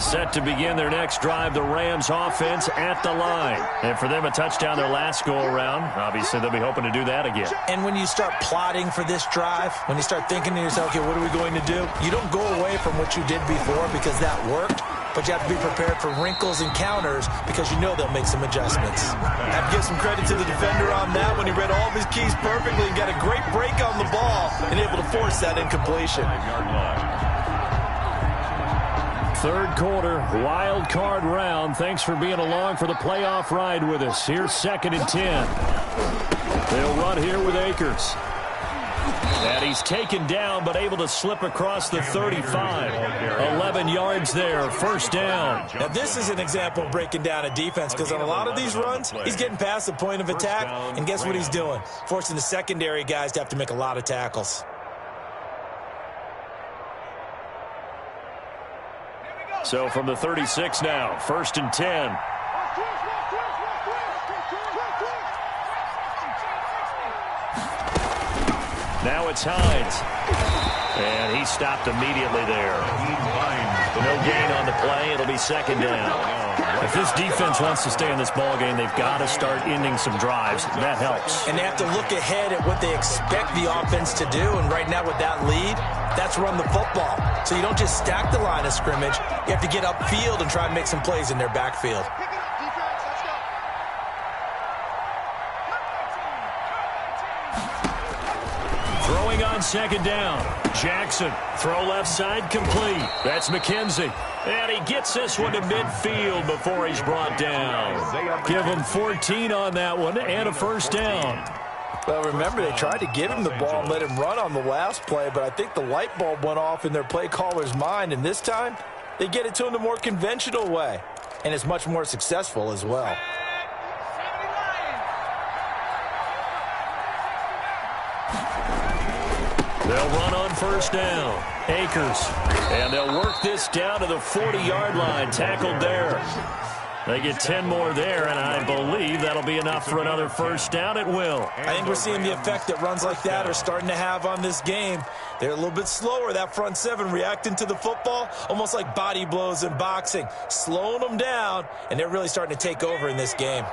Set to begin their next drive, the Rams offense at the line. And for them, a touchdown their last go-around. Obviously, they'll be hoping to do that again. And when you start plotting for this drive, when you start thinking to yourself, okay, what are we going to do? You don't go away from what you did before because that worked, but you have to be prepared for wrinkles and counters because you know they'll make some adjustments. I have to give some credit to the defender on that when he read all of his keys perfectly and got a great break on the ball and able to force that incompletion. 3rd quarter, wild card round. Thanks for being along for the playoff ride with us. Here's 2nd and 10. They'll run here with Akers. And he's taken down, but able to slip across the 35. 11 yards there, 1st down. Now, this is an example of breaking down a defense, because on a lot of these runs, he's getting past the point of attack, and guess what he's doing? Forcing the secondary guys to have to make a lot of tackles. So from the 36 now, 1st and 10. Now it's Hines. And he stopped immediately there. No gain on the play. It'll be 2nd down. If this defense wants to stay in this ballgame, they've got to start ending some drives. That helps. And they have to look ahead at what they expect the offense to do. And right now with that lead, that's run the football. So you don't just stack the line of scrimmage. You have to get upfield and try and make some plays in their backfield. Throwing on 2nd down. Jackson, throw left side, complete. That's McKenzie. And he gets this one to midfield before he's brought down. Give him 14 on that one and a 1st down. Well, remember, they tried to give him the ball and let him run on the last play, but I think the light bulb went off in their play caller's mind, and this time they get it to him the more conventional way, and it's much more successful as well. They'll run on 1st down. Akers. And they'll work this down to the 40-yard line. Tackled there. They get 10 more there, and I believe that'll be enough for another 1st down. It will. I think we're seeing the effect that runs like that are starting to have on this game. They're a little bit slower, that front 7, reacting to the football, almost like body blows in boxing, slowing them down, and they're really starting to take over in this game.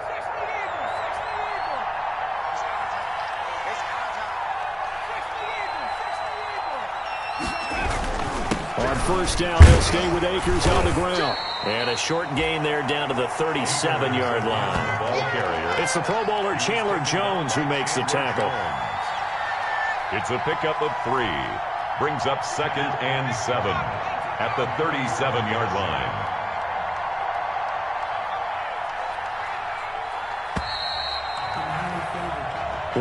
On first down, they'll stay with Akers on the ground. And a short gain there down to the 37-yard line. Ball carrier. It's the Pro Bowler Chandler Jones who makes the tackle. It's a pickup of 3. Brings up 2nd and 7 at the 37-yard line.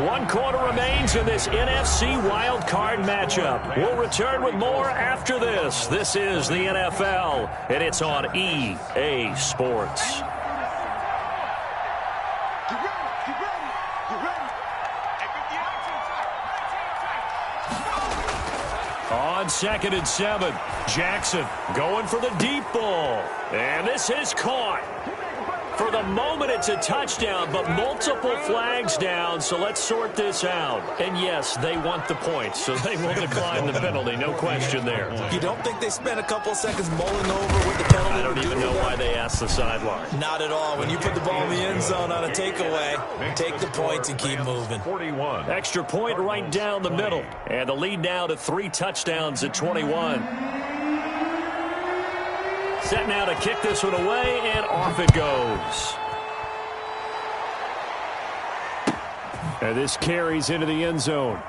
One quarter remains in this NFC Wild Card matchup. We'll return with more after this. This is the NFL, and it's on EA Sports. On 2nd and 7, Jackson going for the deep ball. And this is caught. For the moment, it's a touchdown, but multiple flags down, so let's sort this out. And, yes, they want the points, so they will decline the penalty, no question there. You don't think they spent a couple of seconds mulling over what the penalty I don't even know why they asked the sideline. Not at all. When you put the ball in the end zone on a takeaway, take the points and keep moving. 41. Extra point right down the middle. And the lead now to 3 touchdowns at 21. Set now to kick this one away, and off it goes. And this carries into the end zone.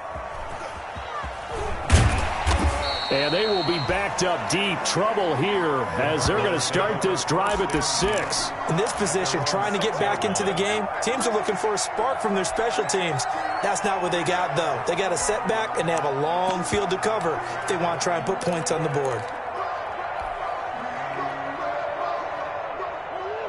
And they will be backed up deep. Trouble here as they're going to start this drive at the 6. In this position, trying to get back into the game, teams are looking for a spark from their special teams. That's not what they got, though. They got a setback, and they have a long field to cover if they want to try and put points on the board.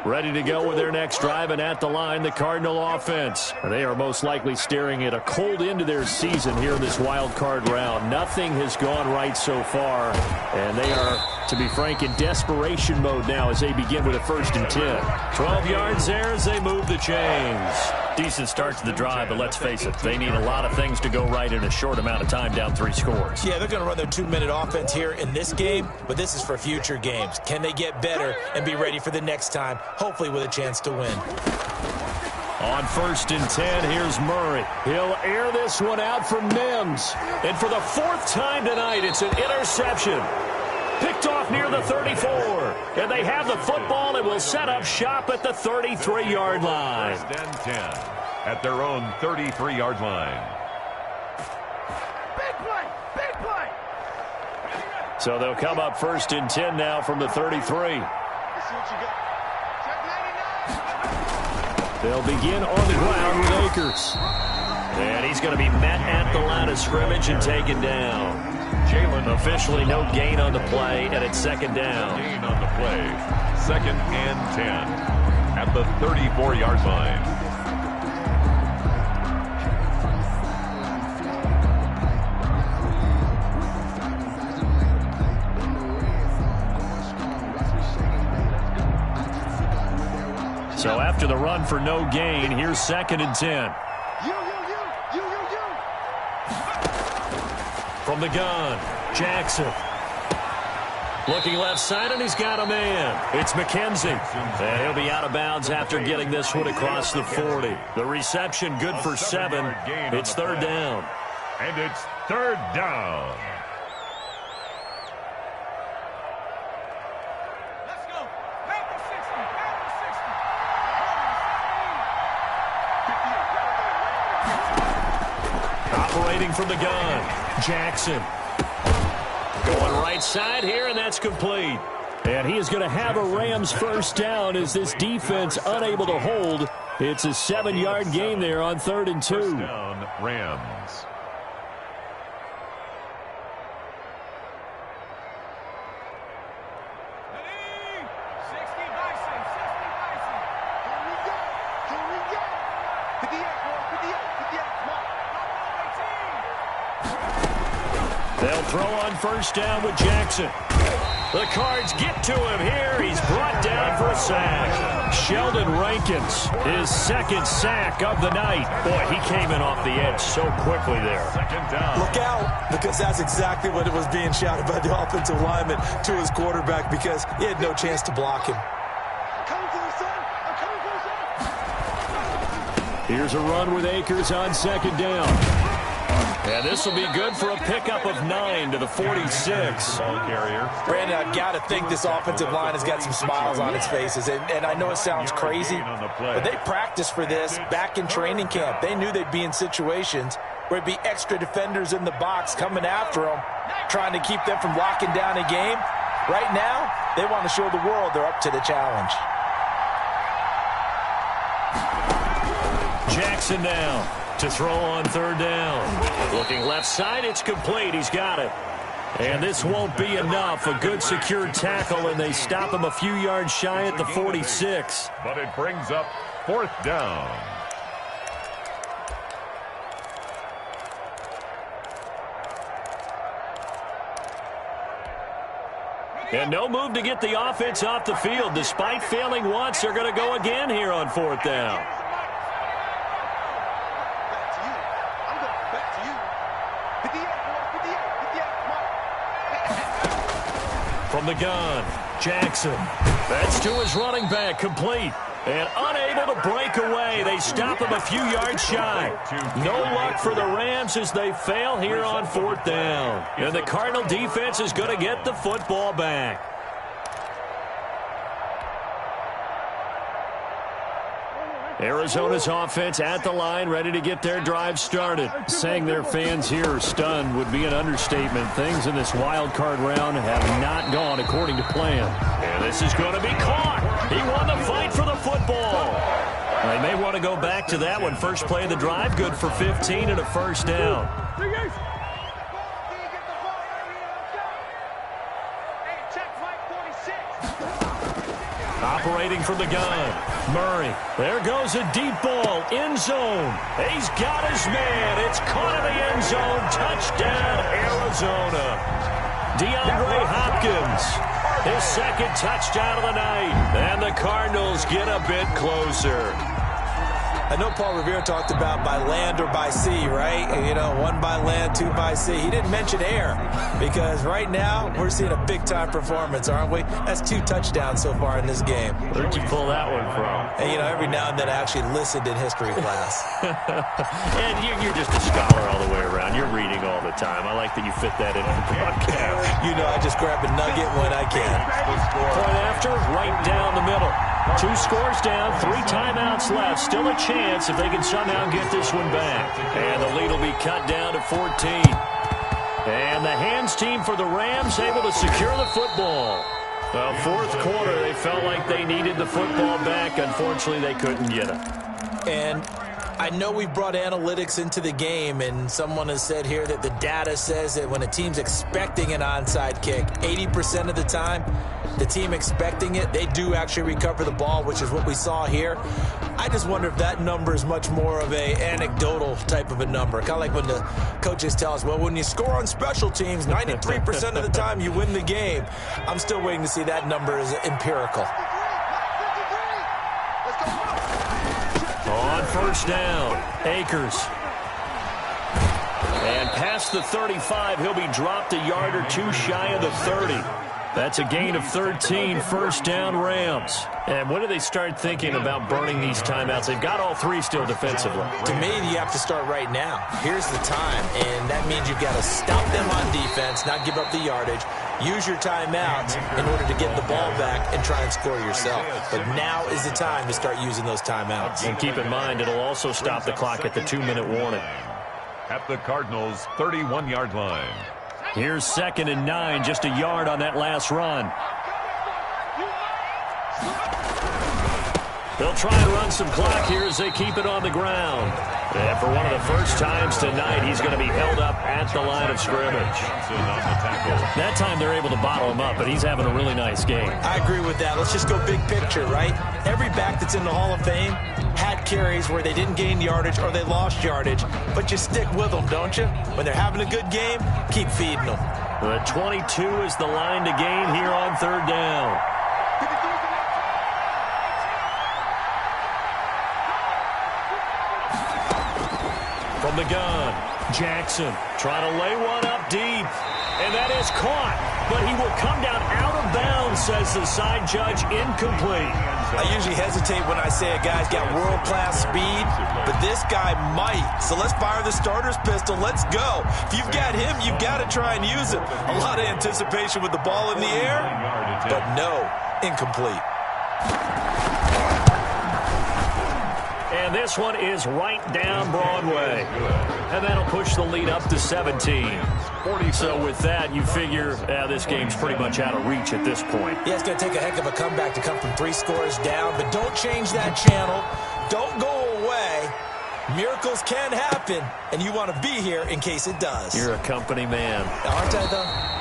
Ready to go with their next drive, and at the line, the Cardinal offense. They are most likely staring at a cold end to their season here in this wild card round. Nothing has gone right so far, and they are, to be frank, in desperation mode now as they begin with a 1st and 10. 12 yards there as they move the chains. Decent start to the drive, but let's face it, they need a lot of things to go right in a short amount of time, down 3 scores. Yeah, they're going to run their 2-minute offense here in this game, but this is for future games. Can they get better and be ready for the next time, hopefully with a chance to win? On 1st and 10, here's Murray. He'll air this one out for Mims. And for the 4th time tonight, it's an interception. Picked off near the 34. And they have the football and will set up shop at the 33-yard line. 1st and 10 at their own 33-yard line. Big play! Big play! So they'll come up 1st and 10 now from the 33. Let's see what you got. Check 99! They'll begin on the ground with Akers. And he's going to be met at the line of scrimmage and taken down. Jalen Officially no gain on the play, and it's 2nd down. gain on the play. 2nd and 10 at the 34-yard line. So after the run for no gain, here's 2nd and 10. You! From the gun, Jackson. Looking left side, and he's got a man. It's McKenzie. And he'll be out of bounds after getting this one across the 40. The reception good for 7. It's 3rd down. And it's 3rd down. Let's go! Back to 60! Back to 60! Operating from the gun, Jackson. Going right side here, and that's complete. And he is going to have a Rams 1st down as this defense unable to hold. It's a 7-yard gain there on 3rd and 2. 1st down, Rams. They'll throw on 1st down with Jackson. The Cards get to him here. He's brought down for a sack. Sheldon Rankins, his 2nd sack of the night. Boy, he came in off the edge so quickly there. 2nd down. Look out, because that's exactly what it was being shouted by the offensive lineman to his quarterback, because he had no chance to block him. Here's a run with Akers on 2nd down. And this will be good for a pickup of 9 to the 46. Ball carrier. Brandon, I've got to think this offensive line has got some smiles on its faces. And I know it sounds crazy, but they practiced for this back in training camp. They knew they'd be in situations where it'd be extra defenders in the box coming after them, trying to keep them from locking down a game. Right now, they want to show the world they're up to the challenge. Jackson now to throw on third down. Looking left side, it's complete. He's got it. And this won't be enough. A good secured tackle, and they stop him a few yards shy at the 46. But it brings up fourth down. And no move to get the offense off the field. Despite failing once, they're going to go again here on fourth down. From the gun, Jackson. That's to his running back, complete. And unable to break away. They stop him a few yards shy. No luck for the Rams as they fail here on fourth down. And the Cardinal defense is going to get the football back. Arizona's offense at the line, ready to get their drive started. Saying their fans here are stunned would be an understatement. Things in this wild card round have not gone according to plan. And this is going to be caught. He won the fight for the football. They may want to go back to that one. First play of the drive, good for 15 and a first down. Operating from the gun, Murray. There goes a deep ball, end zone. He's got his man. It's caught in the end zone. Touchdown, Arizona. DeAndre Hopkins, his second touchdown of the night. And the Cardinals get a bit closer. I know Paul Revere talked about by land or by sea, right? You know, one by land, two by sea. He didn't mention air because right now we're seeing a big-time performance, aren't we? That's 2 touchdowns so far in this game. Where'd you pull that one from? And, you know, every now and then I actually listened in history class. And you're just a scholar all the way around. You're reading all the time. I like that you fit that into the broadcast. You know, I just grab a nugget when I can. Point after, right down the middle. 2 scores down, 3 timeouts left. Still a chance if they can somehow get this one back. And the lead will be cut down to 14. And the hands team for the Rams able to secure the football. Well, fourth quarter, they felt like they needed the football back. Unfortunately, they couldn't get it. And I know we brought analytics into the game, and someone has said here that the data says that when a team's expecting an onside kick, 80% of the time, the team expecting it, they do actually recover the ball, which is what we saw here. I just wonder if that number is much more of a anecdotal type of a number. Kind of like when the coaches tell us, well, when you score on special teams, 93% of the time you win the game. I'm still waiting to see that number is empirical. On first down, Akers. And past the 35, he'll be dropped a yard or 2 shy of the 30. That's a gain of 13, first down Rams. And when do they start thinking about burning these timeouts? They've got all 3 still defensively. To me, you have to start right now. Here's the time, and that means you've got to stop them on defense, not give up the yardage. Use your timeouts in order to get the ball back and try and score yourself. But now is the time to start using those timeouts. And keep in mind, it'll also stop the clock at the 2-minute warning. At the Cardinals' 31-yard line. Here's 2nd and 9, just a yard on that last run. They'll try and run some clock here as they keep it on the ground. And for one of the first times tonight, he's going to be held up at the line of scrimmage. That time they're able to bottle him up, but he's having a really nice game. I agree with that. Let's just go big picture, right? Every back that's in the Hall of Fame had carries where they didn't gain yardage or they lost yardage, but you stick with them, don't you? When they're having a good game, keep feeding them. The 22 is the line to gain here on third down. from the gun. Jackson trying to lay one up deep. And that is caught. but he will come down out of bounds, says the side judge, incomplete. I usually hesitate when I say a guy's got world-class speed, but this guy might. So let's fire the starter's pistol. Let's go. If you've got him, you've got to try and use him. A lot of anticipation with the ball in the air, but no, incomplete. And this one is right down Broadway. And that'll push the lead up to 17. So with that, you figure this game's pretty much out of reach at this point. Yeah, it's going to take a heck of a comeback to come from 3 scores down, but don't change that channel. Don't go away. Miracles can happen, and you want to be here in case it does. You're a company man. Aren't I, though?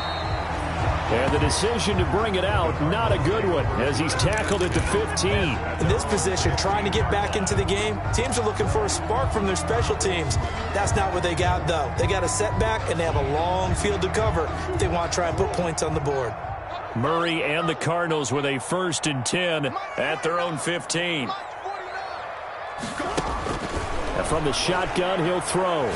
And the decision to bring it out, not a good one, as he's tackled at the 15. In this position, trying to get back into the game, teams are looking for a spark from their special teams. That's not what they got, though. They got a setback, and they have a long field to cover if they want to try and put points on the board. Murray and the Cardinals with a 1st and 10 at their own 15. And from the shotgun, he'll throw.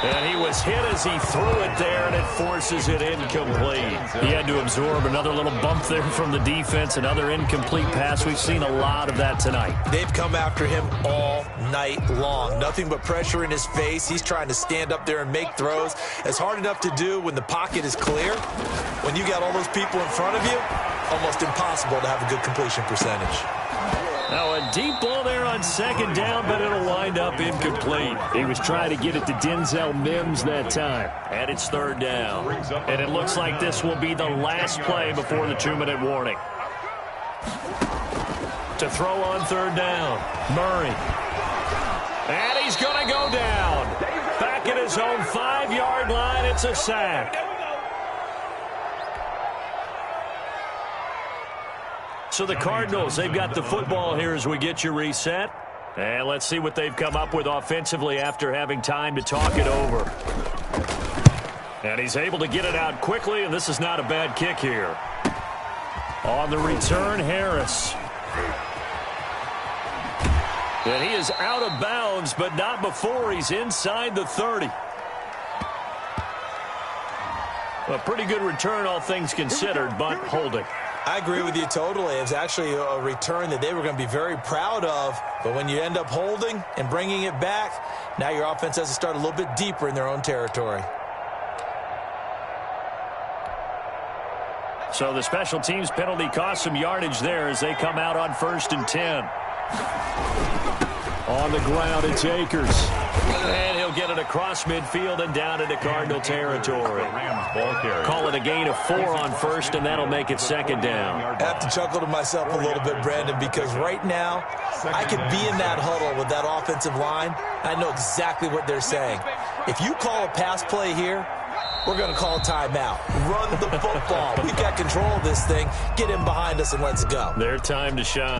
And he was hit as he threw it there, and it forces it incomplete. He had to absorb another little bump there from the defense, another incomplete pass. We've seen a lot of that tonight. They've come after him all night long. Nothing but pressure in his face. He's trying to stand up there and make throws. It's hard enough to do when the pocket is clear. When you got all those people in front of you, almost impossible to have a good completion percentage. Now a deep ball there on 2nd down, but it'll wind up incomplete. He was trying to get it to Denzel Mims that time. And it's 3rd down. And it looks like this will be the last play before the 2-minute warning. To throw on 3rd down, Murray. And he's going to go down. Back at his own 5-yard line, it's a sack. So the Cardinals, they've got the football here as we get you reset. And let's see what they've come up with offensively after having time to talk it over. And he's able to get it out quickly, and this is not a bad kick here. On the return, Harris. And he is out of bounds, but not before he's inside the 30. A pretty good return, all things considered, but holding. I agree with you totally. It was actually a return that they were going to be very proud of. But when you end up holding and bringing it back, now your offense has to start a little bit deeper in their own territory. So the special teams penalty cost some yardage there as they come out on 1st and 10. On the ground, it's Akers. And he'll get it across midfield and down into Cardinal territory. Call it a gain of 4 on 1st, and that'll make it 2nd down. I have to chuckle to myself a little bit, Brandon, because right now I could be in that huddle with that offensive line. I know exactly what they're saying. If you call a pass play here, we're going to call a timeout. Run the football. We've got control of this thing. Get in behind us and let's go. Their time to shine.